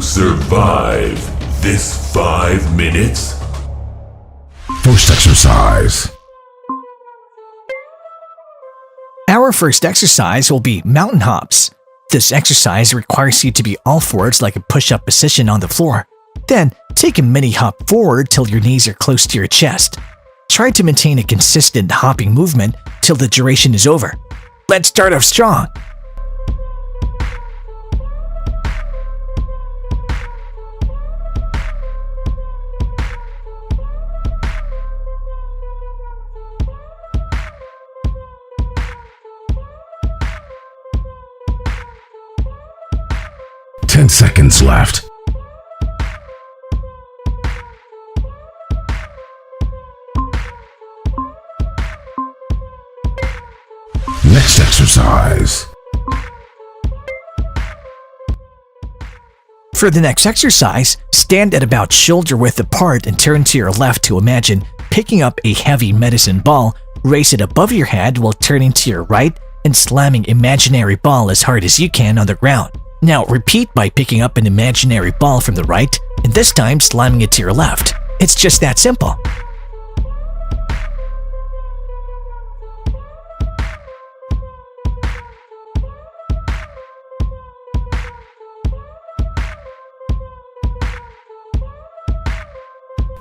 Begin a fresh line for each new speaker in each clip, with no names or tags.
you survive this 5 minutes?
First exercise.
Our first exercise will be mountain hops. This exercise requires you to be all fours like a push-up position on the floor. Then, take a mini hop forward till your knees are close to your chest. Try to maintain a consistent hopping movement till the duration is over. Let's start off strong.
Ten seconds left. Next exercise.
For the next exercise, stand at about shoulder width apart and turn to your left to imagine picking up a heavy medicine ball, raise it above your head while turning to your right and slamming imaginary ball as hard as you can on the ground. Now repeat by picking up an imaginary ball from the right and this time slamming it to your left. It's just that simple.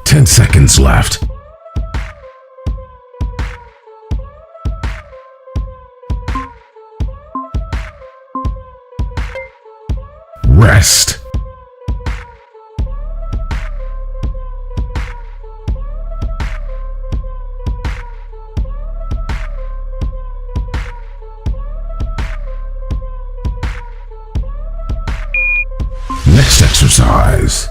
Ten seconds left. Rest. Next exercise.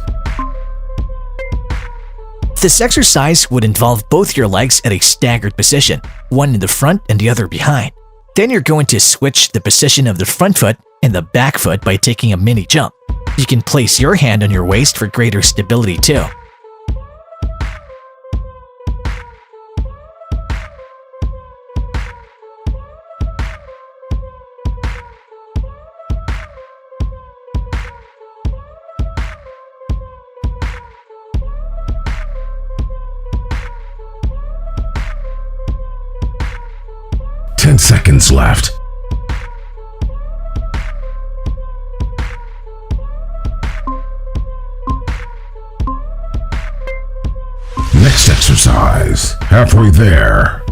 This exercise would involve both your legs at a staggered position, one in the front and the other behind. Then you're going to switch the position of the front foot and the back foot by taking a mini jump. You can place your hand on your waist for greater stability too.
Ten seconds left. Next exercise. Halfway there.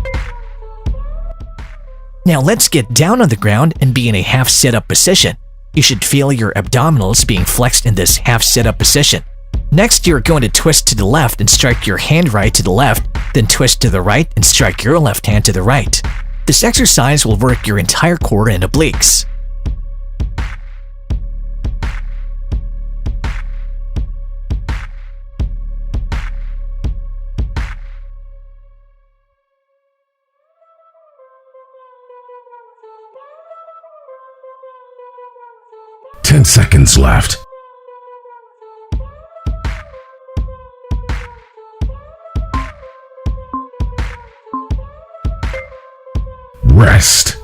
Now let's get down on the ground and be in a half sit-up position. You should feel your abdominals being flexed in this half sit-up position. Next, you're going to twist to the left and strike your hand right to the left, then twist to the right and strike your left hand to the right. This exercise will work your entire core and obliques.
Ten seconds left. Rest.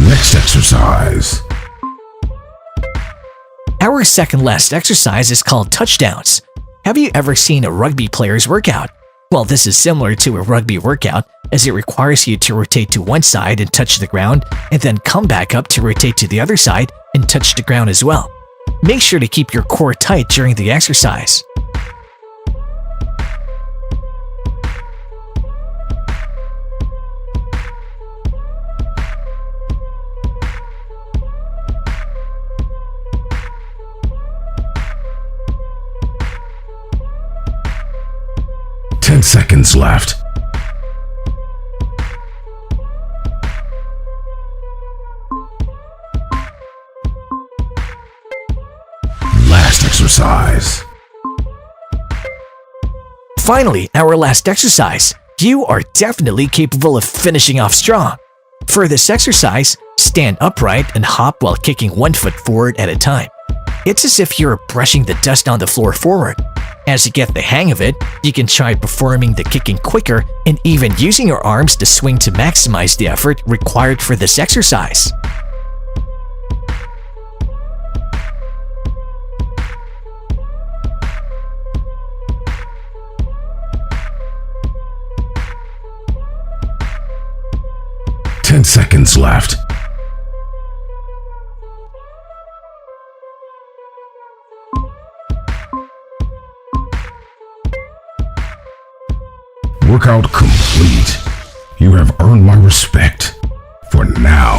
Next exercise.
Our second last exercise is called touchdowns. Have you ever seen a rugby player's workout? Well, this is similar to a rugby workout as it requires you to rotate to one side and touch the ground and then come back up to rotate to the other side and touch the ground as well. Make sure to keep your core tight during the exercise.
Ten seconds left. Last exercise.
Finally, our last exercise. You are definitely capable of finishing off strong. For this exercise, stand upright and hop while kicking one foot forward at a time. It's as if you're brushing the dust on the floor forward. As you get the hang of it, you can try performing the kicking quicker and even using your arms to swing to maximize the effort required for this exercise.
Ten seconds left. Workout complete. You have earned my respect. For now.